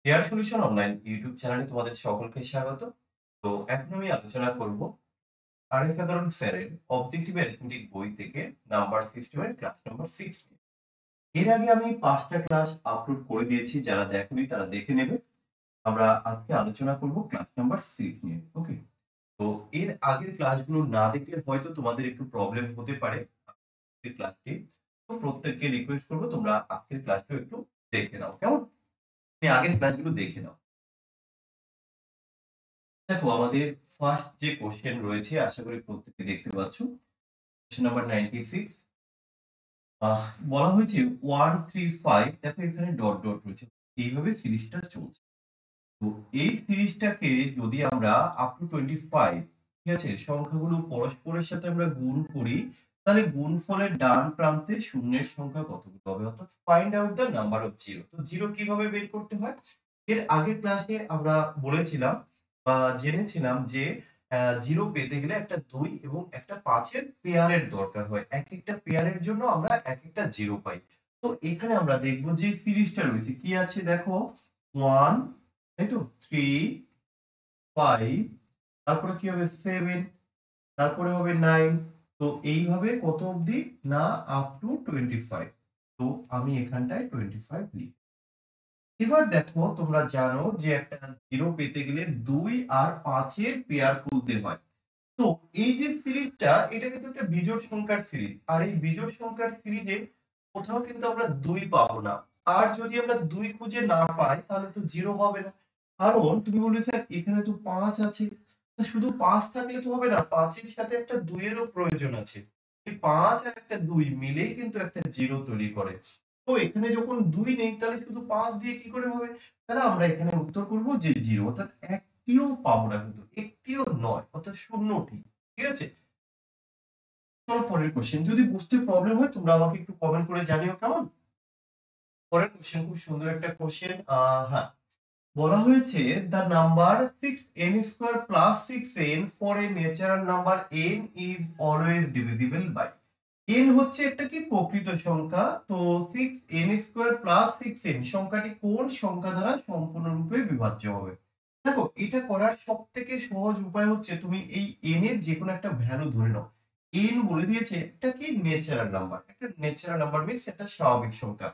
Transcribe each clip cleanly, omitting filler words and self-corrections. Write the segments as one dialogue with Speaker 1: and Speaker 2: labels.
Speaker 1: Air solution online YouTube চ্যানেলে তোমাদের সকলকে স্বাগত। তো এখন আমি আলোচনা করব আরিফ সাধারণ স্যারের অবজেক্টিভ অ্যারিথমেটিক বই থেকে নাম্বার সিস্টেমের ক্লাস নাম্বার 6 নিয়ে। এর আগে আমি 5টা ক্লাস আপলোড করে দিয়েছি, যারা দেখোনি তারা দেখে নেবে। আমরা আজকে আলোচনা করব ক্লাস নাম্বার 6 নিয়ে। ওকে, তো এর আগের ক্লাসগুলো না দেখলে হয়তো তোমাদের একটু প্রবলেম হতে পারে আজকের ক্লাসটি। তো প্রত্যেককে রিকোয়েস্ট করব তোমরা আজকের ক্লাসটা একটু দেখে নাও, কেমন? আগের ক্লাসগুলো দেখে নাও। দেখো, আমাদের ফার্স্ট যে কোশ্চেন রয়েছে, আশা করি প্রত্যেকে দেখতে পাচ্ছ। Question number 96। আহ বলা হয়েছে 1 3 5, দেখো এখানে ডট ডট রয়েছে। এইভাবে সিরিজটা চলছে। তো এই সিরিজটাকে যদি আমরা আপ টু 25, ঠিক আছে, সংখ্যাগুলো পরস্পরের সাথে আমরা গুণ করি, তাহলে গুণফলের ডান প্রান্তে শূন্যের সংখ্যা কতগুলো হবে, অর্থাৎ find out the number of zero. তো জিরো কিভাবে বের করতে হয়? এর আগের ক্লাসে আমরা বলেছিলাম বা জেনেছিলাম যে 0 পেতে গেলে একটা 2 এবং একটা 5 এর পেয়ারের দরকার হয়। একেকটা পেয়ারের জন্য আমরা একেকটা 0 পাই। তো এখানে আমরা দেখব যে সিরিজটা রয়েছে কি আছে, দেখো 1, তাই তো, 3, 5, তারপরে কি হবে 7, তারপরে হবে 9। তো এইভাবে কত অবধি না, আপ টু 25। তো আমি এখানটায় 25 লিখি। এবার দেখো, তোমরা জানো যে একটা 0 পেতে গেলে 2 আর 5 এর পেয়ার খুলতে হয়। তো এই যে সিরিজটা, এটা কিন্তু একটা বিজোড় সংখ্যার সিরিজ। আর এই বিজোড় সংখ্যার সিরিজে কোথাও কিন্তু আমরা 2 পাবো না। আর যদি আমরা 2 খুঁজে না পাই তাহলে তো 0 হবে না। কারণ তুমি বলবে স্যার এখানে তো 5 আছে। তো শুধু 5 থাকলে তো হবে না। 5 এর সাথে একটা 2 এরও প্রয়োজন আছে। এই 5 আর একটা 2 মিলেই কিন্তু একটা 0 তৈরি করে। তো এখানে যখন 2 নেই তাহলে শুধু 5 দিয়ে কি করে হবে? তাহলে আমরা এখানে উত্তর করব যে 0, অর্থাৎ একটিও পাবো না, কিন্তু একটিও নয়, অর্থাৎ শূন্যটি। ঠিক আছে? চলো পরের কোশ্চেন। যদি বুঝতে প্রবলেম হয় তোমরা আমাকে একটু কমেন্ট করে জানিও, কেমন? পরের কোশ্চেন খুব সুন্দর একটা কোশ্চেন। হ্যাঁ, বলা হয়েছে the number 6n square plus 6n for a natural number n is always divisible by। n হচ্ছে একটা কি প্রকৃত সংখ্যা। তো 6n square plus 6n সংখ্যাটি কোন সংখ্যা দ্বারা সম্পূর্ণরূপে বিভাজ্য হবে? দেখো, এটা করার সবথেকে সহজ উপায় হচ্ছে তুমি এই n এর যেকোনো একটা ভ্যালু ধরে নাও। n বলে দিয়েছে একটা কি ন্যাচারাল নাম্বার। একটা ন্যাচারাল নাম্বার মিন্স একটা স্বাভাবিক সংখ্যা।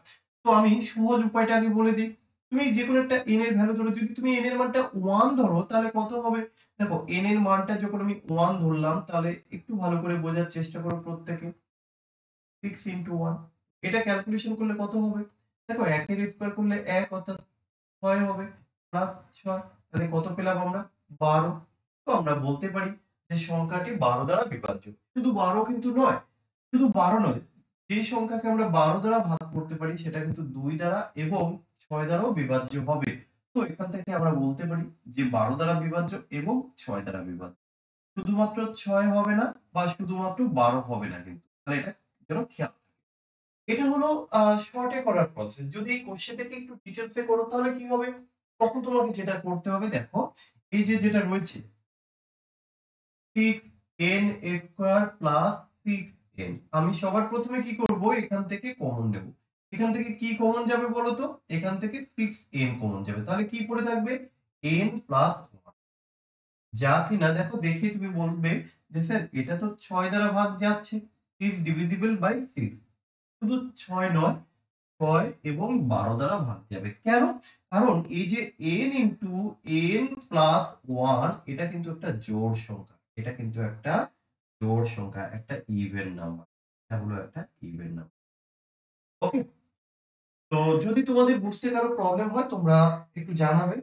Speaker 1: তো আমি সহজ উপায়টা আগে বলে দিই। তুমি যেকোনো একটা n এর ভ্যালু ধরো, যদি তুমি n এর মানটা 1 ধরো তাহলে কত হবে? দেখো, n এর মানটা যখন আমি 1 ধরলাম তাহলে একটু ভালো করে বোঝার চেষ্টা করো প্রত্যেকে। 6 into 1, এটা ক্যালকুলেশন করলে কত হবে? দেখো, 1 এর স্কয়ার করলে 1, অর্থাৎ 6 হবে, প্লাস 6, তাহলে কত পেলাম আমরা? 12। তো আমরা বলতে পারি যে সংখ্যাটি 12 দ্বারা বিভাজ্য। শুধু 12 কিন্তু নয়, শুধু 12 নয়। যে সংখ্যাকে আমরা 12 দ্বারা ভাগ করতে পারি সেটা কিন্তু 2 দ্বারা এবং 6 দ্বারাও বিভাজ্য হবে। তো এখান থেকে আমরা বলতে পারি যে 12 দ্বারা বিভাজ্য এবং 6 দ্বারা বিভাজ্য। শুধুমাত্র 6 হবে না বা শুধুমাত্র 12 হবে না কিন্তু। তাহলে এটা যেন খেয়াল থাকে। এটা হলো শর্ট এ করার প্রসেস। যদি এই কোশ্চেনটাকে একটু ডিটেইলস এ করো তাহলে কি হবে? তখন তোমাকে যেটা করতে হবে, দেখো এই যে যেটা রয়েছে 6n স্কয়ার প্লাস 6n, আমি সবার প্রথমে কি করব, এখান থেকে কমন নেব। এখান থেকে কি কমন যাবে বলো তো? এখান থেকে 6n কমন যাবে। তাহলে কি পড়ে থাকবে? n প্লাস 1, যা কিনা দেখো দেখে তুমি বলবে যে স্যার এটা তো 6 দ্বারা ভাগ যাচ্ছে, is divisible by 6। শুধু 6 নয়, 6 এবং 12 দ্বারা ভাগ যাবে। কেন? কারণ এই যে n ইনটু n প্লাস 1, এটা কিন্তু একটা জোড় সংখ্যা। এটা কিন্তু একটা জোড় সংখ্যা, একটা ইভেন নাম্বার। এটা হলো একটা ইভেন নাম্বার। ওকে? তো যদি তোমাদের বুঝতে কারো প্রবলেম হয় তোমরা একটু জানাবে।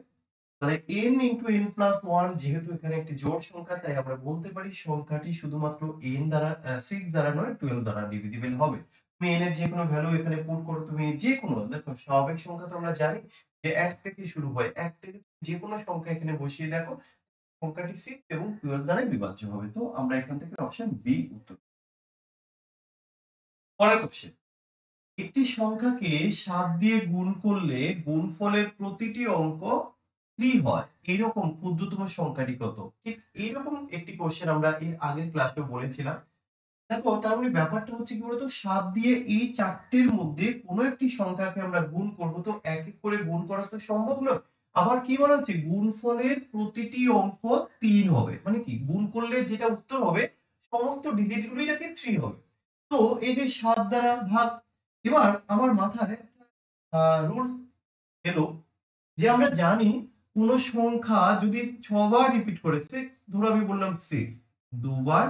Speaker 1: তাহলে n ইনটু n প্লাস 1, যেহেতু এখানে একটি জোড় সংখ্যা তাই আমরা বলতে পারি সংখ্যাটি শুধুমাত্র n দ্বারা 6 দ্বারা নয় 12 দ্বারা ডিভিজিবল হবে। তুমি n এর যেকোনো ভ্যালু এখানে পুট করো, তুমি যেকোনো, দেখো স্বাভাবিক সংখ্যা তো আমরা জানি যে 1 থেকে শুরু হয়। 1 থেকে যেকোনো সংখ্যা এখানে বসিয়ে দেখো, সংখ্যাটি 6 এবং 12 দ্বারা বিভাজ্য হবে। তো আমরা এখান থেকে অপশন বি উত্তর। পরের কোশ্চেন। একটি সংখ্যাকে 7 দিয়ে গুণ করলে গুণফলের প্রতিটি অঙ্ক 3 হয়। এইরকম ক্ষুদ্রতম সংখ্যাটি কত? ঠিক এইরকম একটি কোশ্চেন আমরা এর আগের ক্লাসেও বলেছিলাম। দেখো, তার মানে ব্যাপারটা হচ্ছে কি বলতো, 7 দিয়ে এই 4 টের মধ্যে কোন একটি সংখ্যাকে আমরা গুণ করব, তো এক এক করে গুণ করা তো সম্ভব নয়। আবার কি বলা হচ্ছে গুণফলের প্রতিটি অঙ্ক 3 হবে। মানে কি গুণ করলে যেটা উত্তর হবে সমস্ত ডিজিট গুলোই নাকি 3 হবে। তো এই যে 7 দ্বারা ভাগ, এবার আমার মাথায় রুল এলো যে আমরা জানি কোন সংখ্যা যদি 6 বার রিপিট করে, ধরো আমি বললাম 6 2 বার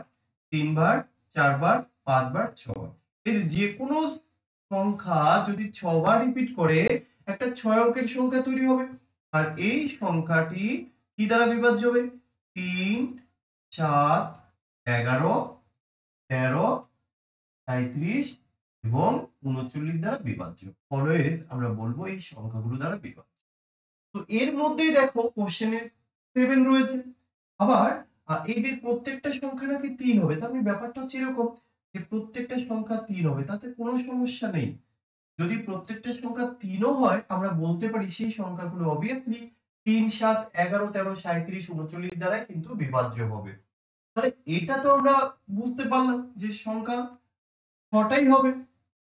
Speaker 1: 3 বার 4 বার 5 বার 6 বার, এই যে কোনো সংখ্যা যদি 6 বার রিপিট করে একটা 6 অঙ্কের সংখ্যা তৈরি হবে। আর এই সংখ্যাটি কি দ্বারা বিভাজ্য হবে? 3 7 11 13 37 এবং 39 দ্বারা বিভাজ্য। অলওয়েজ আমরা বলবো এই সংখ্যাগুলো দ্বারা বিভাজ্য। তো এর মধ্যেই দেখো কোশ্চেনে 7 রয়েছে। আবার এদের প্রত্যেকটা সংখ্যা নাকি 3 হবে। তার মানে ব্যাপারটা হচ্ছে এরকম যে প্রত্যেকটা সংখ্যা 3 হবে, তাতে কোনো সমস্যা নেই। যদি প্রত্যেকটা সংখ্যা 3 ও হয় আমরা বলতে পারি সেই সংখ্যাগুলো obviously 3 7 11 13 37 39 দ্বারাই কিন্তু বিভাজ্য হবে। তাহলে এটা তো আমরা বুঝতে পারলাম যে সংখ্যা ৬টাই হবে।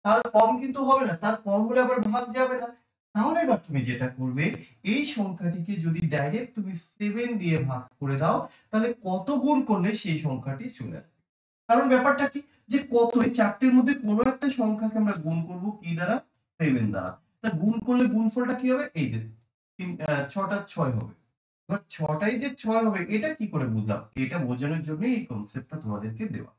Speaker 1: তার কম কিন্তু হবে না। তার কম হলে আবার ভাগ যাবে না। তাহলে এবার তুমি যেটা করবে, এই সংখ্যাটিকে যদি ডাইরেক্ট তুমি 7 দিয়ে ভাগ করে দাও, তাহলে কত গুণ করলে সেই সংখ্যাটি চলে আসবে। কারণ ব্যাপারটা কি যে কত, এই ৪ টের মধ্যে কোনো একটা সংখ্যাকে আমরা গুণ করব কি দ্বারা? 7 দ্বারা। তা গুণ করলে গুণফলটা কি হবে? এই যে ৬ টা ৬ হবে। এবার ৬ টাই যে ৬ হবে এটা কি করে বুঝলাম? এটা বোঝানোর জন্যই এই কনসেপ্টটা তোমাদেরকে দেওয়া।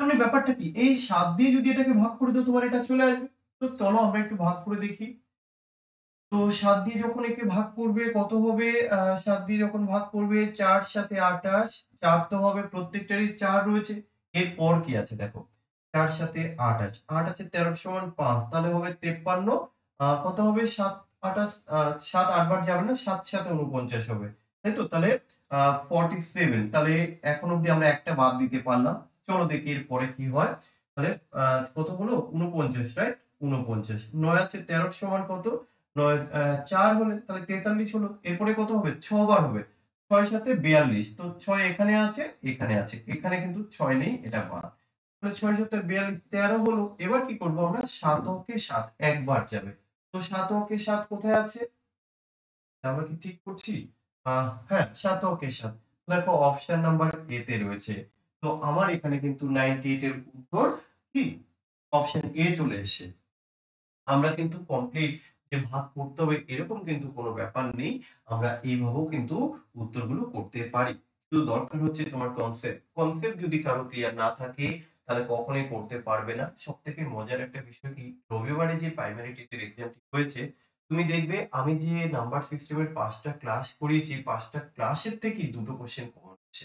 Speaker 1: মানে ব্যাপারটা কি? এই ৭ দিয়ে যদি এটাকে ভাগ করে দাও তোমার এটা চলে আসবে। তো চলো আমরা একটু ভাগ করে দেখি। তো ৭ দিয়ে যখন একে ভাগ করবে কত হবে? ৭ দিয়ে যখন ভাগ করবে ৪ সাথে ২৮, ৪ তো হবে প্রত্যেকটারই ৪ রয়েছে। এরপর কি আছে দেখো। ৪ সাথে ২৮, ৮ আছে ১৩ সমান ৫ তাহলে হবে ৫৩। কত হবে? ৭ ২৮ ৭ ৮ বার যাবে না, ৭ ৭ ৪৯ হবে। তাই তো? তাহলে 47 তাহলে এখন অব্দি আমরা একটা বাদ দিতে পারলাম। চলো দেখি এর পরে কি হয়। তাহলে আ কত হলো? ৪৯ রাইট? ৪৯ ৯ আছে ১৩ সমান কত? ৯ ৪ হলে তাহলে ৪৩ হলো। এরপরে কত হবে? ৬ বার হবে। ৬ সাথে ৪২ তো ৬ এখানে আছে, এখানে আছে। এখানে কিন্তু ৬ নেই, এটা বাদ। তাহলে ৬ সাথে ৪২ ১৩ হলো। এবার কি করব আমরা? ৭ অঙ্কে ৭ একবার যাবে। তো ৭ অঙ্কে ৭ কোথায় আছে? আমরা কি ঠিক করছি? আ হ্যাঁ, ৭ অঙ্কে ৭। দেখো অপশন নাম্বার এ তে রয়েছে। তো আমার এখানে কিন্তু 98 এর উত্তর কি? অপশন এ চলে এসেছে। আমরা কিন্তু কমপ্লিট যে ভাগ করতে হবে এরকম কিন্তু কোনো ব্যাপার নেই। আমরা এইভাবেও কিন্তু উত্তরগুলো করতে পারি। শুধু দরকার হচ্ছে তোমার কনসেপ্ট। কনসেপ্ট যদি কারো ক্লিয়ার না থাকে তাহলে কখনোই করতে পারবে না। সবথেকে মজার একটা বিষয় কি রবিবারে যে প্রাইমারি টেটের এক্সামটি হয়েছে, তুমি দেখবে আমি যে নাম্বার সিস্টেমের ৫ টা ক্লাস করিয়েছি, ৫ টা ক্লাসের থেকেই ২ টো কোয়েশ্চেন কমন হচ্ছে।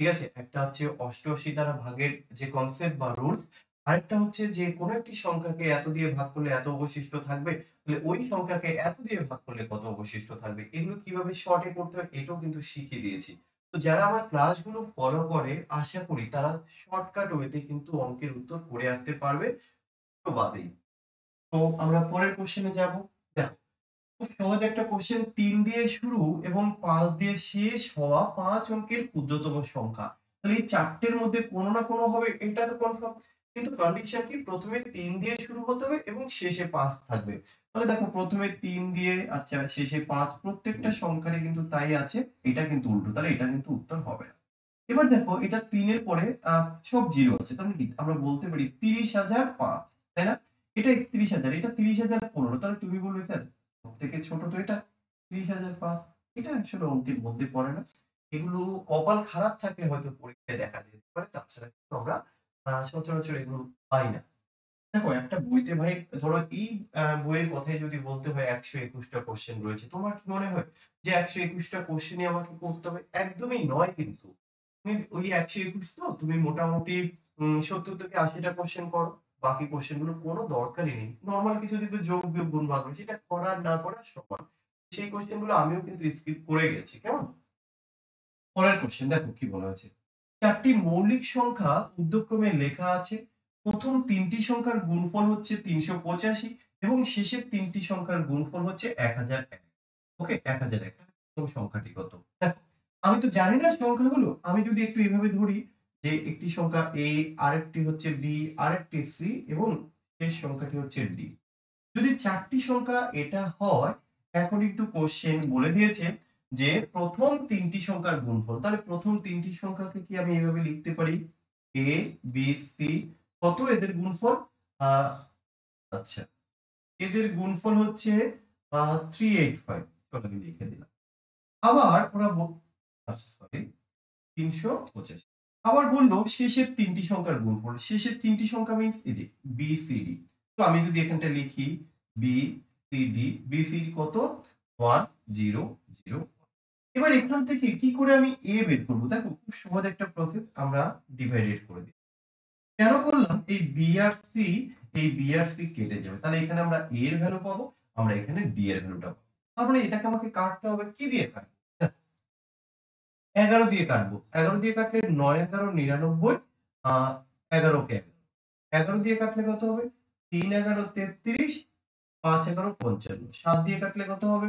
Speaker 1: ঠিক আছে? একটা হচ্ছে ৮৮ দ্বারা ভাগের যে কনসেপ্ট বা রুলস, আরেকটা হচ্ছে যে কোন একটি সংখ্যাকে এত দিয়ে ভাগ করলে এত অবশিষ্ট থাকবে। তাহলে ওই সংখ্যাকে এত দিয়ে ভাগ করলে কত অবশিষ্ট থাকবে। এগুলো কিভাবে শর্ট এ করতে হয় এটাও কিন্তু শিখিয়ে দিয়েছি। তো যারা আমার ক্লাসগুলো ফলো করে আশা করি তারা শর্টকাট ওয়েতে কিন্তু অঙ্কের উত্তর করে আসতে পারবে। তো বাদেই। তো আমরা পরের কোয়েশ্চেনে যাব। দেখো খুব সহজ একটা কোয়েশ্চেন ৩ দিয়ে শুরু এবং ৫ দিয়ে শেষ হওয়া ৫ অঙ্কের ক্ষুদ্রতম সংখ্যা। তাহলে এই ৪ টের মধ্যে কোনো না কোনো হবে এটা তো কনফার্ম। কিন্তু কন্ডিশন কি প্রথমে ৩ দিয়ে শুরু হতে হবে এবং শেষে ৫ থাকবে। তাহলে দেখো প্রথমে ৩ দিয়ে আচ্ছা শেষে ৫ প্রত্যেকটা সংখ্যারই কিন্তু তাই আছে। এটা কিন্তু উল্টো। তাহলে এটা কিন্তু উত্তর হবে না। এবার দেখো এটা ৩ এর পরে সব 0 আছে। তার মানে কি আমরা বলতে পারি ৩০০০০৫ তাই না? এটা ৩১০০০ এটা ৩০০০১৫ তাহলে তুমি বলবে স্যার সবথেকে ছোট তো এটা ৩০০০০৫ এটা আসলে অঙ্কের মধ্যে পড়ে না। এগুলো কপাল খারাপ থাকলে হয়তো পরীক্ষায় দেখা যেতে পারে। তাছাড়া কিন্তু আমরা সচরাচর এগুলো পাই না। দেখো একটা বইতে ভাই ধরো এই বইয়ের কথাই যদি বলতে হয় ১২১ টা কোয়েশ্চেন রয়েছে। তোমার কি মনে হয় যে ১২১ টা কোয়েশ্চেনই আমাকে করতে হবে? একদমই নয় কিন্তু। তুমি ওই ১২১ তো তুমি মোটামুটি ৭০ থেকে ৮০ টা কোয়েশ্চেন করো। বাকি কোয়েশ্চেন গুলোর কোনো দরকারই নেই। নরমাল কিছু দেখবে যোগ, বিয়োগ, গুণ, ভাগ রয়েছে। সেটা করা আর না করা সমান। সেই কোয়েশ্চেন গুলো আমিও কিন্তু স্কিপ করে গেছি। কেমন? পরের কোয়েশ্চেন দেখো কি বলা হয়েছে। ৪ টি মৌলিক সংখ্যা ঊর্ধ্বক্রমে লেখা আছে। প্রথম ৩ টি সংখ্যার গুণফল হচ্ছে ৩৮৫ এবং শেষের ৩ টি সংখ্যার গুণফল হচ্ছে ১০০১। ওকে? ১০০১ প্রথম সংখ্যাটি কত? দেখো আমি তো জানি না সংখ্যাগুলো। আমি যদি একটু এভাবে ধরি যে একটি সংখ্যা A, আরেকটি হচ্ছে B, আরেকটি C এবং শেষ সংখ্যাটি হচ্ছে D। যদি ৪ টি সংখ্যা এটা হয় এখন একটু কোশ্চেন বলে দিয়েছে যে প্রথম তিনটি সংখ্যার গুণফল। তাহলে প্রথম তিনটি সংখ্যাকে কি আমি এভাবে লিখতে পারি? এ, বি, সি। কত এদের গুণফল? আচ্ছা, এদের গুণফল হচ্ছে 385। চলো আমি লিখে দিলাম। আবার ওরা আচ্ছা সরি 385। আবার বলল শেষের তিনটি সংখ্যার গুণফল। শেষের তিনটি সংখ্যা মিন্স এই যে বি, সি, ডি। তো আমি যদি এখানটা লিখি B, C, D, B, C, D কত? 1 0 0। এবার এখান থেকে কি করে আমি এ বের করব? দেখো খুব সহজ একটা প্রসেস, আমরা ডিভাইডেড করে দিই। কেন করলাম? এই বি আর সি, এই বি আর সি কেটে যাবে। তাহলে এখানে আমরা এ এর ভ্যালু পাবো, আমরা এখানে ডি এর ভ্যালুটা পাবো। তার মানে এটাকে আমাকে কাটতে হবে কি দিয়ে কাটবো? 11 দিয়ে কাটবো। 11 দিয়ে কাটলে 9 11 99, 11 কে 11 দিয়ে কাটলে কত হবে? 3 11 33, 5 11 55। 7 দিয়ে কাটলে কত হবে?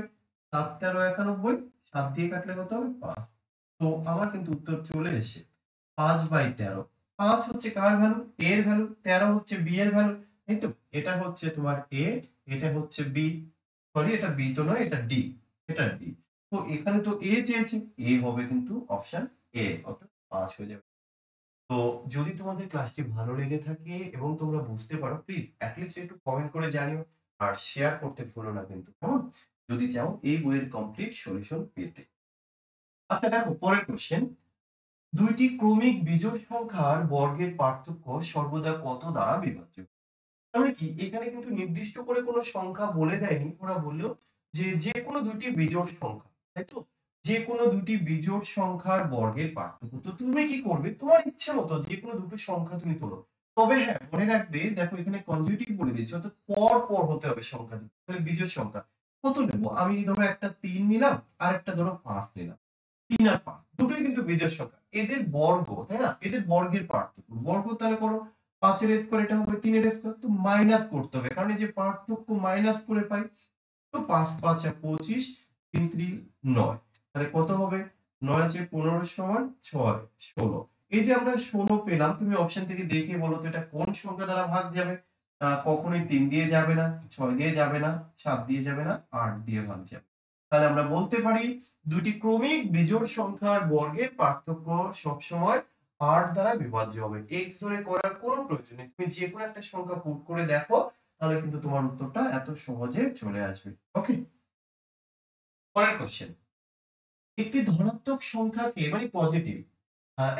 Speaker 1: 7 13 91, 7 দিয়ে কাটলে কত হবে? 5। তো আমার কিন্তু উত্তর চলে এসেছে 5/13। 5 হচ্ছে কার ভ্যালু? a এর ভ্যালু। 13 হচ্ছে b এর ভ্যালু। এই তো এটা হচ্ছে তোমার a, এটা হচ্ছে b। সরি এটা b তো নয়, এটা d। এটা d। তো এখানে তো a চেয়েছে, a হবে কিন্তু অপশন a, অর্থাৎ 5 হয়ে যাবে। তো যদি তোমাদের ক্লাসটি ভালো লেগে থাকে এবং তোমরা বুঝতে পারো, প্লিজ এট লিস্ট একটু কমেন্ট করে জানিও। আর শেয়ার করতে ভুলো না কিন্তু, কেমন? যদি চাও এই বইয়ের কমপ্লিট সলিউশন পেতে। আচ্ছা দেখো পরের কোশ্চেন। দুইটি ক্রমিক বিজোড় সংখ্যার বর্গের পার্থক্য সর্বদা কত দ্বারা বিভাজ্য? তার মানে কি? এখানে কিন্তু নির্দিষ্ট করে কোনো সংখ্যা বলে দেয়নি। ওরা বলল যে যেকোনো দুটি বিজোড় সংখ্যা, তাই তো? যেকোনো দুটি বিজোড় সংখ্যার বর্গের পার্থক্য। তো তুমি কি করবে? তোমার ইচ্ছে মতো যেকোনো দুটো সংখ্যা তুমি তোলো। তবে হ্যাঁ, মনে রাখবে দেখো এখানে কনজিউটিভ বলে দিয়েছে, অর্থাৎ পর পর হতে হবে সংখ্যা দুটো। তাহলে বিজোড় সংখ্যা কত নেব? আমি ধরো একটা 3 নিলাম, আর একটা ধরো 5 নিলাম। 3 আর 5 দুটোই কিন্তু বিজোড় সংখ্যা। এদের বর্গ, তাই না? এদের বর্গের পার্থক্য। বর্গ তাহলে করো 5 এর স্কয়ার, এটা হবে 3 এর স্কয়ার। তো মাইনাস করতে হবে। কারণ এই যে পার্থক্য মাইনাস করে পাই। তো 5 5 25, 3 3 9। তাহলে কত হবে? 9 আছে 15 সমান 6 16। এই যে আমরা 16 পেলাম, তুমি অপশন থেকে দেখে বলো তো এটা কোন সংখ্যা দ্বারা ভাগ যাবে? কখনোই 3 দিয়ে যাবে না, 6 দিয়ে যাবে না, 7 দিয়ে যাবে না, 8 দিয়ে ভাগ যাবে। তাহলে আমরা বলতে পারি দুটি ক্রমিক বিজোড় সংখ্যার বর্গের পার্থক্য সবসময় 8 দ্বারা বিভাজ্য হবে। এই ধরে করার কোনো প্রয়োজন নেই। তুমি যেকোনো একটা সংখ্যা পুট করে দেখো, তাহলে কিন্তু তোমার উত্তরটা এত সহজে চলে আসবে। ওকে, পরের কোশ্চেন। একটি ধনাত্মক সংখ্যাকে মানে পজিটিভ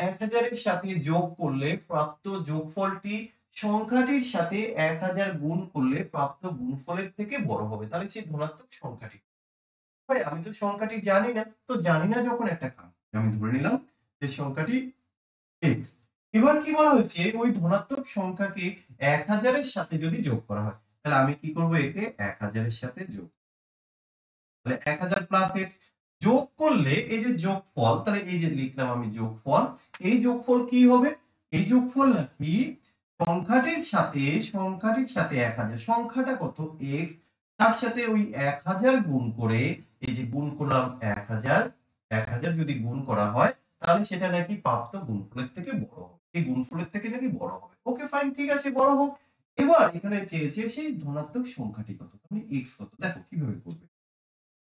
Speaker 1: 1000 এর সাথে যোগ করলে প্রাপ্ত যোগফলটি সংখ্যাটির সাথে 1000 গুণ করলে প্রাপ্ত গুণফলের থেকে বড় হবে। তাহলে সেই ধনাত্মক সংখ্যাটি, ভাই আমি তো সংখ্যাটি জানি না, তো জানি না যখন একটা কাজ আমি ধরে নিলাম যে সংখ্যাটি x। এবার কি বলা হয়েছে? ওই ধনাত্মক সংখ্যাকে 1000 এর সাথে যদি যোগ করা হয়, তাহলে আমি কি করব? একে 1000 এর সাথে যোগ, তাহলে 1000 প্লাস x যোগ করলে এই যে যোগফল, তাহলে এই যে লিখলাম আমি যোগফল। এই যোগফল কি হবে? এই যোগফল নাকি সংখ্যাটির সাথে 1000, সংখ্যাটা কত? x, তার সাথে ওই 1000 গুণ করে, এই যে গুণ করলাম 1000, 1000 যদি গুণ করা হয় তাহলে সেটা নাকি প্রাপ্ত গুণফলের থেকে বড় হবে। এই গুণফলের থেকে নাকি বড় হবে। ওকে ফাইন, ঠিক আছে, বড় হোক। এবার এখানে চেয়েছে সেই ধনাত্মক সংখ্যাটি কত, মানে x কত। দেখো কিভাবে করবে।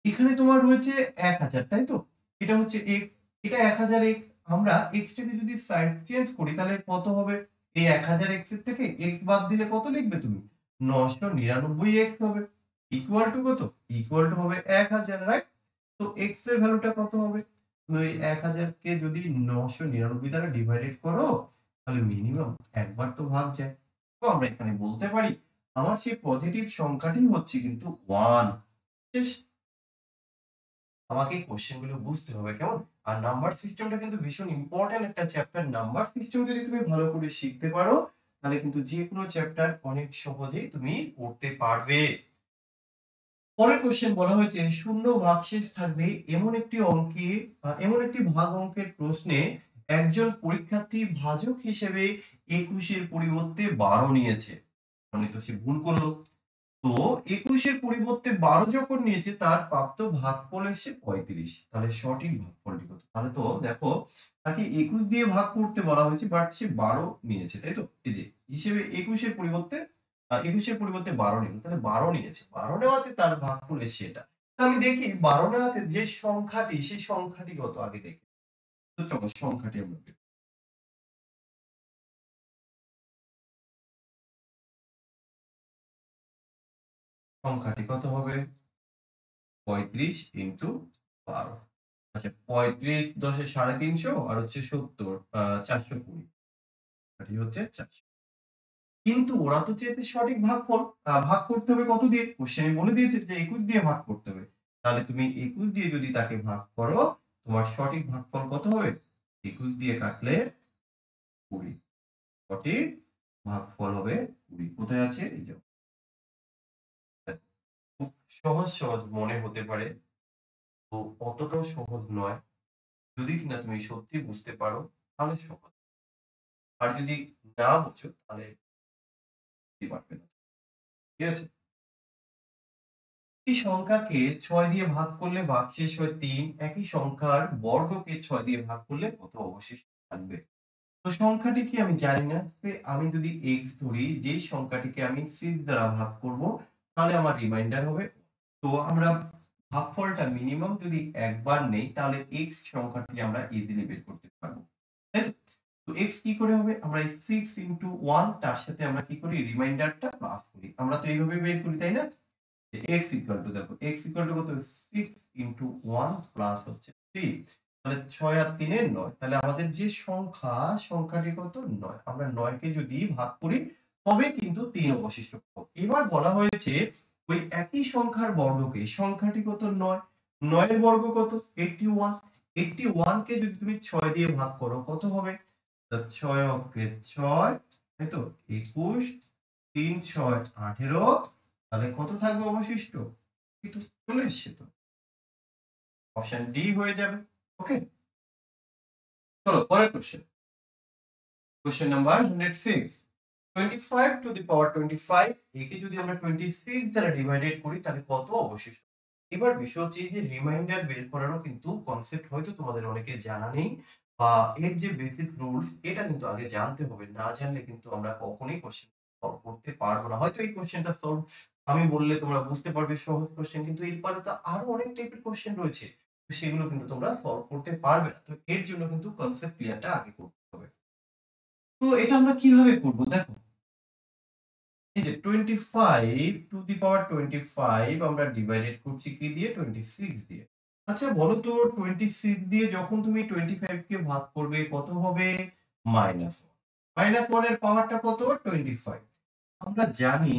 Speaker 1: এখানে তোমার রয়েছে 1000, তাই তো? এটা হচ্ছে x, এটা 1000 x। আমরা x টাকে যদি সাইড চেঞ্জ করি তাহলে কত হবে? এই 1000 x এর থেকে x বাদ দিলে কত লিখবে তুমি? 999 x হবে। ইকুয়াল টু কত? ইকুয়াল টু হবে 1000, রাইট? তো x এর ভ্যালুটা কত হবে? তুমি ওই 1000 কে যদি 999 দ্বারা ডিভাইডেড করো, তাহলে মিনিমাম একবার তো ভাগ যায়। তো আমরা এখানে বলতে পারি আমার সেই পজিটিভ সংখ্যাটি হচ্ছে কিন্তু 1। শেষ। আমাকে এই কোশ্চেন গুলো বুঝতে হবে, কেমন? আর নাম্বার সিস্টেমটা কিন্তু ভীষণ ইম্পর্টেন্ট একটা চ্যাপ্টার। নাম্বার সিস্টেম যদি তুমি ভালো করে শিখতে পারো, তাহলে কিন্তু যেকোনো চ্যাপ্টার অনেক সহজেই তুমি করতে পারবে। পরের কোশ্চেন বলা হয়েছে শূন্য ভাগশেষ থাকবে এমন একটি ভাগ অঙ্কের প্রশ্নে একজন পরীক্ষার্থী ভাজক হিসেবে 21 এর পরিবর্তে 12 নিয়েছে। মানে তো সে ভুল করলো। তো 21 এর পরিবর্তে 12 যখন নিয়েছে তার প্রাপ্ত ভাগফল এসেছে 35। তাহলে সঠিক ভাগফলটি কত? তাহলে তো দেখো তাকে 21 দিয়ে ভাগ করতে বলা হয়েছে, বাট সে 12 নিয়েছে, তাই তো? এই যে হিসেবে 21 এর পরিবর্তে 12 নিল। তাহলে 12 নিয়েছে। 12 নেওয়াতে তার ভাগফল এসেছে এটা। আমি দেখি 12 এর হাতে যে সংখ্যাটি সেই সংখ্যাটি কত আগে দেখি। তো চলো সংখ্যাটি আমরা দেখি। সংখ্যাটি কত হবে? 35 ইনটু 12। আচ্ছা 35 10 এ 350 আর হচ্ছে 70 420 এটি হচ্ছে 400। কিন্তু ওরা তো চেয়েছে সঠিক ভাগফল। ভাগ করতে হবে কত দিয়ে? কোশ্চেনে বলে দিয়েছে যে 21 দিয়ে ভাগ করতে হবে। তাহলে তুমি 21 দিয়ে যদি তাকে ভাগ করো, তোমার সঠিক ভাগফল কত হবে? 21 দিয়ে কাটলে 20। সঠিক ভাগফল হবে 20। কোথায় আছে? এই যে খুব সহজ সহজ মনে হতে পারে, তো অতটাও সহজ নয়। যদি কিনা তুমি সত্যি বুঝতে পারো তাহলে সহজ। আর যদি না বুঝো তাহলে বুঝতে পারবে না। ঠিক আছে? একটি সংখ্যাকে ৬ দিয়ে ভাগ করলে ভাগশেষ হয় ৩। একই সংখ্যার বর্গকে ৬ দিয়ে ভাগ করলে কত অবশিষ্ট থাকবে? তো সংখ্যাটি কি আমি জানি না। আমি যদি x ধরি, যেই সংখ্যাটিকে আমি 6 দ্বারা ভাগ করব, তাহলে আমার রিমাইন্ডার হবে। তো আমরা ভাগফলটা মিনিমাম যদি একবার নেই, তাহলে x সংখ্যাটি আমরা ইজিলি বের করতে পারবো। তাই তো? তো x কি করে হবে? আমরা এই 6 ইনটু 1 তার সাথে আমরা কি করি? রিমাইন্ডারটা প্লাস করি। আমরা তো এইভাবে বের করি, তাই না? x ইকুয়াল টু দেখো x ইকুয়াল টু কত? 6 ইনটু 1 প্লাস হচ্ছে 3। তাহলে 6 আর 3 এর 9। তাহলে আমাদের যে সংখ্যা, সংখ্যাটি কত? 9। আমরা 9 কে যদি ভাগ করি তবে কিন্তু 3 অবশিষ্ট পাবো। এবার বলা হয়েছে ওই একই সংখ্যার বর্গকে, সংখ্যাটি কত? 9। 9 এর বর্গ কত? 81। 81 কে যদি তুমি 6 দিয়ে ভাগ করো কত হবে? তা 6 অঙ্কে 6, তাই তো? 21, 3 6 18, তাহলে কত থাকবে অবশিষ্ট? কিন্তু চলে এসছে তো। অপশন ডি হয়ে যাবে। ওকে? চলো পরের question. Question number 106। 25 to the power 25 একে যদি আমরা 26 দ্বারা ডিভাইডেড করি তাহলে কত অবশিষ্ট? এবার বিষয় হচ্ছে এই যে রিমাইন্ডার বের করারও কিন্তু কনসেপ্ট হয়তো তোমাদের অনেকের জানা নেই, বা এর যে বেসিক রুলস এটা কিন্তু আগে জানতে হবে। না জানলে কিন্তু আমরা কখনোই কোশ্চেন সলভ করতে পারবো না। হয়তো এই কোশ্চেনটা সলভ আমি বললে তোমরা বুঝতে পারবে সহজ কোশ্চেন, কিন্তু এরপরে তো আরো অনেক টাইপের কোশ্চেন রয়েছে। তো সেগুলো কিন্তু তোমরা সলভ করতে পারবে না। তো এর জন্য কিন্তু কনসেপ্ট ক্লিয়ারটা আগে করতে হবে। তো এটা আমরা কিভাবে করব? দেখো এই যে 25 টু দি পাওয়ার 25 আমরা ডিভাইডেড করছি কি দিয়ে? 26 দিয়ে। আচ্ছা বলো তো 26 দিয়ে যখন তুমি 25 কে ভাগ করবে কত হবে? মাইনাস 1। মাইনাস 1 এর পাওয়ারটা কত? 25। আমরা জানি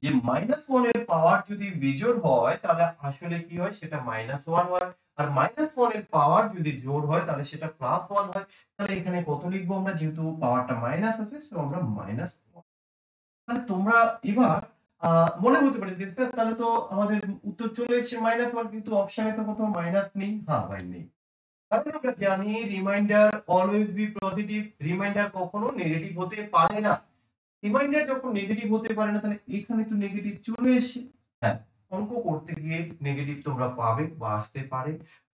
Speaker 1: যে মাইনাস 1 এর পাওয়ার যদি বিজোড় হয় তাহলে আসলে কি হয়? সেটা মাইনাস 1 হয়। আর মাইনাস 1 এর পাওয়ার যদি জোড় হয় তাহলে সেটা প্লাস 1 হয়। তাহলে এখানে কত লিখবো আমরা? যেহেতু পাওয়ারটা মাইনাস আছে, সো আমরা মাইনাস। তাহলে তোমরা এবার মনে হতে পারে যে স্যার তাহলে তো আমাদের উত্তর চলে এসেছে -1, কিন্তু অপশনে তো কোথাও মাইনাস নেই। হ্যাঁ ভাই নেই। কারণ আমরা জানি reminder always be positive. Reminder কখনো নেগেটিভ হতে পারে না। রিমাইন্ডার যখন নেগেটিভ হতে পারে না তাহলে এখানে তো নেগেটিভ চলে এসেছে। হ্যাঁ, অঙ্ক করতে গিয়ে নেগেটিভ তোমরা পাবে বা আসতে পারে।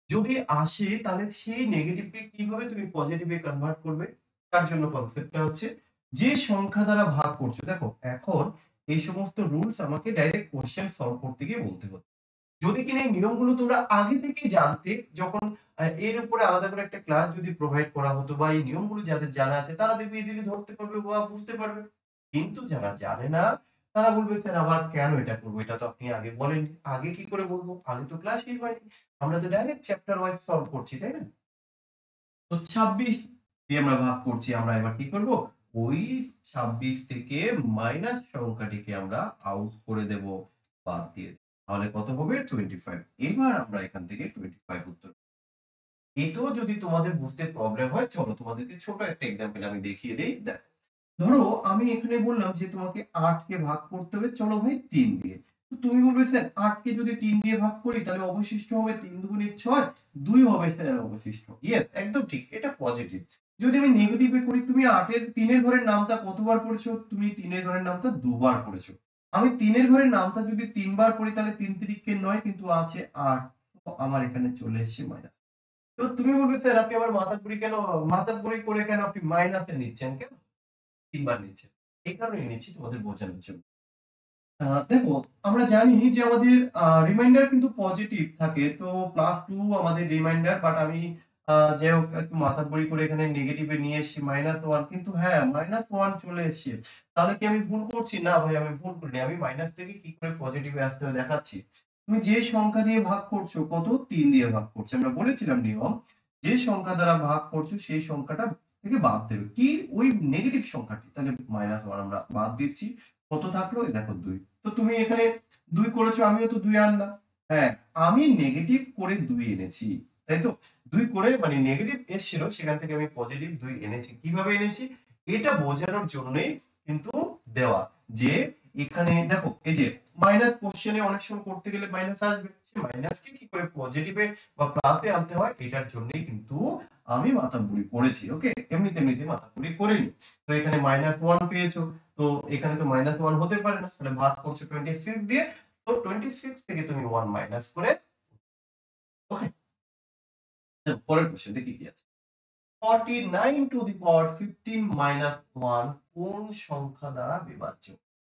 Speaker 1: যদি আসে তাহলে সেই নেগেটিভকে কিভাবে তুমি পজিটিভে কনভার্ট করবে? তার জন্য কনসেপ্টটা হচ্ছে যে সংখ্যা দ্বারা ভাগ করছো। দেখো এখন এই সমস্ত রুলস আমাকে ডাইরেক্ট কোশ্চেন সলভ করতে গিয়ে বলতে হচ্ছে। যদি কিনা এই নিয়মগুলো তোমরা আগে থেকেই জানতে, যখন এর উপরে আলাদা করে একটা ক্লাস যদি প্রোভাইড করা হতো বা এই নিয়মগুলো যাদের জানা আছে তারা দেখবে ইজিলি ধরতে পারবে বা বুঝতে পারবে। কিন্তু যারা জানে না তারা বলবে স্যার আবার কেন এটা করব? এটা তো আপনি আগে বলেননি। আগে কি করে বলবো? আগে তো ক্লাসই হয়নি। আমরা তো ডাইরেক্ট চ্যাপ্টার ওয়াইজ সলভ করছি, তাই না? তো 26 দিয়ে আমরা ভাগ করছি। আমরা এবার কি করব? ওই 26 থেকে মাইনাস সংখ্যাটিকে আমরা আউট করে দেব, বাদ দিয়ে দেব। তাহলে কত হবে? 25। এবার আমরা এখান থেকে 25 উত্তর। এতেও যদি তোমাদের বুঝতে প্রবলেম হয় চলো তোমাদেরকে ছোট একটা এক্সাম্পল আমি দেখিয়ে দেই। দেখো ধরো আমি এখানে বললাম যে তোমাকে ৮ কে ভাগ করতে হবে, চলো ভাই ৩ দিয়ে। তো তুমি বলবে স্যার ৮ কে যদি ৩ দিয়ে ভাগ করি তাহলে অবশিষ্ট হবে ৩ দুগুণে ৬, ২ হবে স্যার অবশিষ্ট। ইয়েস একদম ঠিক, এটা পজিটিভ। যদি আমি নেগেটিভে করি, তুমি ৮ এর ৩ এর ঘরের নামতা কতবার পড়েছো? তুমি ৩ এর ঘরের নামতা দুবার পড়েছো। আমি ৩ এর ঘরের নামতা যদি ৩ বার পড়ি তাহলে ৩ তিরিকে ৯, কিন্তু আছে ৮। তো আমার এখানে চলে এসেছে মাইনাস। তো তুমি বলবে স্যার আপনি আবার মাথাপুরি করে কেন আপনি মাইনাসে নিচ্ছেন কেন? ৩ বার নিচ্ছেন। এই কারণেই নিচ্ছি তোমাদের বোঝানোর জন্য। দেখো আমরা জানি যে আমাদের রিমাইন্ডার কিন্তু পজিটিভ থাকে। তো +2 আমাদের রিমাইন্ডার, বাট আমি যাই হোক একটু মাথাভরি করে এখানে নেগেটিভে নিয়ে এসেছি -1, কিন্তু হ্যাঁ -1 চলে এসছে। তাহলে কি আমি ভুল করছি? না ভাই, আমি ভুল করিনি। আমি মাইনাস থেকে কি করে পজিটিভে আসতে হয় দেখাচ্ছি। তুমি যে সংখ্যা দিয়ে ভাগ করছো কত? ৩ দিয়ে ভাগ করছো। আমরা বলেছিলাম নিয়ম, যে সংখ্যা দ্বারা ভাগ করছো সেই সংখ্যাটা থেকে বাদ দেবে। কি? ওই নেগেটিভ সংখ্যাটি। তাহলে -1 আমরা বাদ দিচ্ছি। কত থাকলো? এই দেখো ২। তো তুমি এখানে ২ করেছো, আমিও তো ২ আনলাম। হ্যাঁ, আমি নেগেটিভ করে ২ এনেছি। তাই তো? ২ করে মানে নেগেটিভ এসছিল, সেখান থেকে আমি পজিটিভ ২ এনেছি। কিভাবে এনেছি? এটা বোঝানোর জন্যই কিন্তু দেওয়া, যে এখানে দেখো এই যে মাইনাস কোশ্চেনে অনেক সময় করতে গেলে মাইনাস আসবে। সে মাইনাসকে কি করে পজিটিভে বা প্লাসে আনতে হয় এটার জন্যই কিন্তু আমি মাথাভুরি করেছি। ওকে? এমনিতে মাথাভুরি করিনি। তো এখানে -1 পেয়েছো। তো এখানে তো -1 হতে পারে না। তাহলে ভাগ করছো 26 দিয়ে। তো 26 থেকে তুমি 1 মাইনাস করে, ওকে? পরের কোশ্চেন দেখি কি আছে। 49 টু দি পাওয়ার 15 মাইনাস 1 কোন সংখ্যা দ্বারা বিভাজ্য?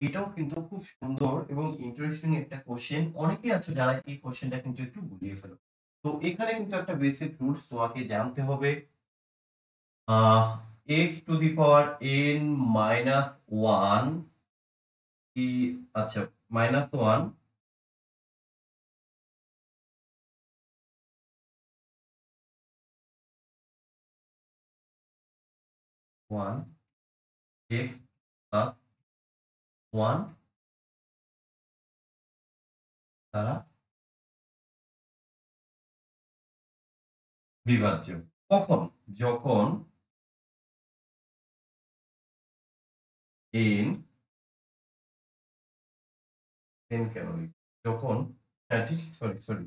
Speaker 1: এটাও কিন্তু খুব সুন্দর এবং ইন্টারেস্টিং একটা কোশ্চেন। অনেকেই আছে যারা এই কোশ্চেনটা কিন্তু একটু গুলিয়ে ফেলে। তো এখানে কিন্তু একটা বেসিক রুলস তোমাকে জানতে হবে। আহ x two the power n minus 1 কি, আচ্ছা, -1 1 x প্লাস 1 দ্বারা বিভাজ্য। কখন? যখন n কেন লিখি? যখন, হ্যাঁ ঠিক, সরি,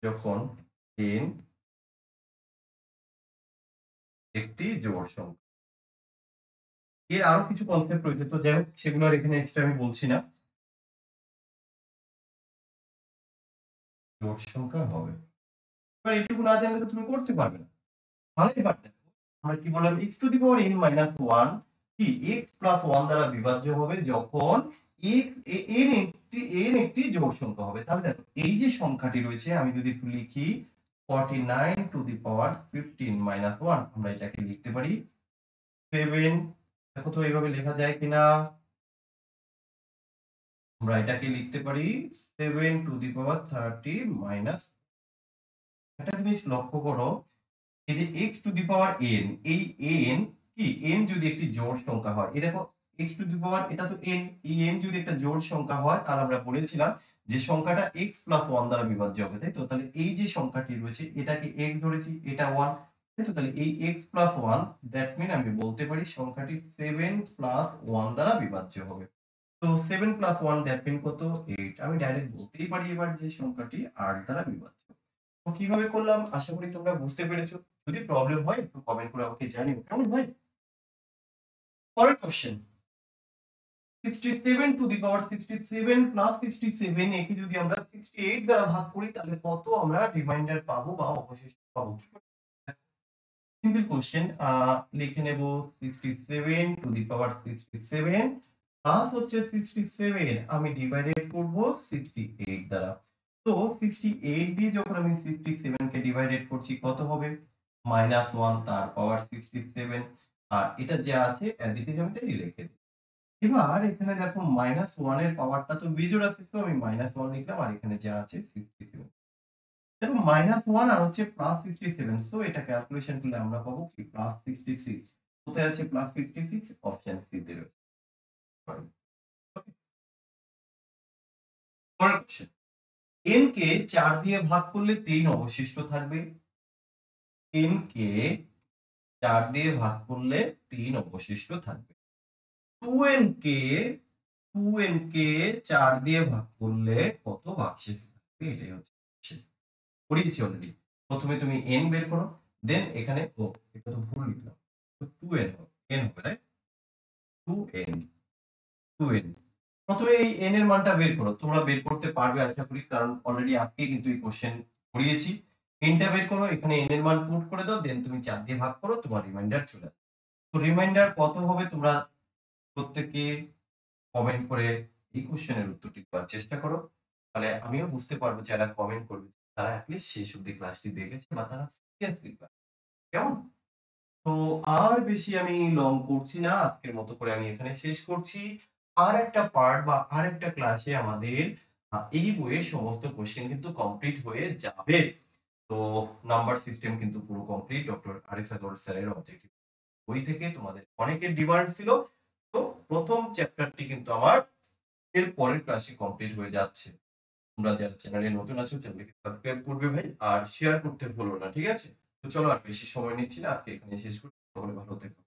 Speaker 1: যখন n একটি জোড় সংখ্যা। এর আরো কিছু কনসেপ্ট রয়েছে, তো যাই হোক সেগুলো আর এখানে এক্সট্রা আমি বলছি না। জোড় সংখ্যা হবে। এবার এটুকু না জানলে তো তুমি করতে পারবে না। তাহলে এবার দেখো আমরা কি বললাম, x two the power n minus 1 কি x প্লাস 1 দ্বারা বিভাজ্য হবে যখন x n একটি জোড় সংখ্যা হবে। তাহলে দেখো এই যে সংখ্যাটি রয়েছে, আমি যদি একটু লিখি 49 টু দি পাওয়ার 15 মাইনাস 1, আমরা এটাকে লিখতে পারি 7। দেখো তো এইভাবে লেখা যায় কিনা? আমরা এটাকে লিখতে পারি 7 টু দি পাওয়ার 30 মাইনাস। একটা জিনিস লক্ষ্য করো, এই যে x two the power n, এই n কি, n যদি একটি জোড় সংখ্যা হয়, এই দেখো x টু দি পাওয়ার, এটা তো n, এই n যদি একটা জোড় সংখ্যা হয় তাহলে আমরা বলেছিলাম যে সংখ্যাটা x প্লাস 1 দ্বারা বিভাজ্য হবে, তাই তো? তাহলে এই যে সংখ্যাটি রয়েছে এটাকে x ধরেছি, এটা 1, তাই তো? তাহলে এই x প্লাস 1 দ্যাট মিন আমি বলতে পারি সংখ্যাটি 7 প্লাস 1 দ্বারা বিভাজ্য হবে। তো 7 প্লাস 1 দ্যাট মিন কত? 8। আমি ডাইরেক্ট বলতেই পারি এবার যে সংখ্যাটি 8 দ্বারা বিভাজ্য। তো কিভাবে করলাম আশা করি তোমরা বুঝতে পেরেছো। যদি প্রবলেম হয় একটু কমেন্ট করে আমাকে জানিও। কেমন ভাই? পরের question, 67 two the power 67 plus 67 একে যদি আমরা 68 দ্বারা ভাগ করি তাহলে কত আমরা রিমাইন্ডার পাবো বা অবশিষ্ট পাবো? কি করে? সিম্পল কোশ্চেন, লিখে নেব 67 টু দি পাওয়ার 67 প্লাস হচ্ছে 67 আমি ডিভাইডেড করব 68 দ্বারা। তো 68 দিয়ে যখন আমি 67 কে ডিভাইডেড করছি কত হবে? -1 তার পাওয়ার 67, আর এটা যা আছে অ্যাজ ইট ইজ আমি তাই লিখে দিই। এবার এখানে দেখো -1 এর পাওয়ারটা তো বিজোড় আছে, তো আমি -1 লিখলাম, আর এখানে যা আছে 67। দেখো -1 আর হচ্ছে +67, সো এটা ক্যালকুলেশন করলে আমরা পাবো কি +66। কোথায় আছে +66? অপশন সি তে রয়েছে। পরের কোশ্চেন, n কে 4 দিয়ে ভাগ করলে 3 অবশিষ্ট থাকবে। n কে 4 দিয়ে ভাগ করলে 3 অবশিষ্ট থাকবে। 2n কে 2n কে 4 দিয়ে ভাগ করলে কত ভাগশেষ থাকবে? এটাই হচ্ছে কোশ্চেন। করিয়েছি অলরেডি। প্রথমে তুমি n বের করো, দেন এখানে, এটা তো ভুল লিখলাম। তো 2n হবে, n হবে, রাইট? 2n 2n। প্রথমে এই n এর মানটা বের করো। তোমরা বের করতে পারবে আশা করি, কারণ অলরেডি আজকে কিন্তু এই কোশ্চেন করিয়েছি। n টা বের করো, এখানে n এর মান পুট করে দাও, দেন তুমি 4 দিয়ে ভাগ করো, তোমার রিমাইন্ডার চলে আসবে। তো রিমাইন্ডার কত হবে তোমরা প্রত্যেকে কমেন্ট করে এই কোশ্চেনের উত্তরটি দেওয়ার চেষ্টা করো। তাহলে আমিও বুঝতে পারবো যারা কমেন্ট করবে তারা এটলিস্ট শেষ অব্দি ক্লাসটি দেখেছে বা তারা সিরিয়াসলি ক্লাস কেমন? তো আর বেশি আমি লং করছি না। আজকের মতো করে আমি এখানে শেষ করছি। আরেকটা পার্ট বা আরেকটা ক্লাসে আমাদের এই বইয়ের সমস্ত কোশ্চেন কিন্তু কমপ্লিট হয়ে যাবে। তো নাম্বার সিস্টেম কিন্তু পুরো কমপ্লিট ডক্টর আরিফ আকবর স্যারের অবজেক্টিভ বই থেকে তোমাদের অনেকের ডিমান্ড ছিল। তো প্রথম চ্যাপ্টারটি কিন্তু আমার এর পরের ক্লাসে কমপ্লিট হয়ে যাচ্ছে। তোমরা যারা চ্যানেলে নতুন আছো চ্যানেলকে সাবস্ক্রাইব করবে ভাই আর শেয়ার করতে ভুলো না, ঠিক আছে? তো চলো আর বেশি সময় নিচ্ছি না, আজকে এখানে শেষ করি। সকলে ভালো থেকো।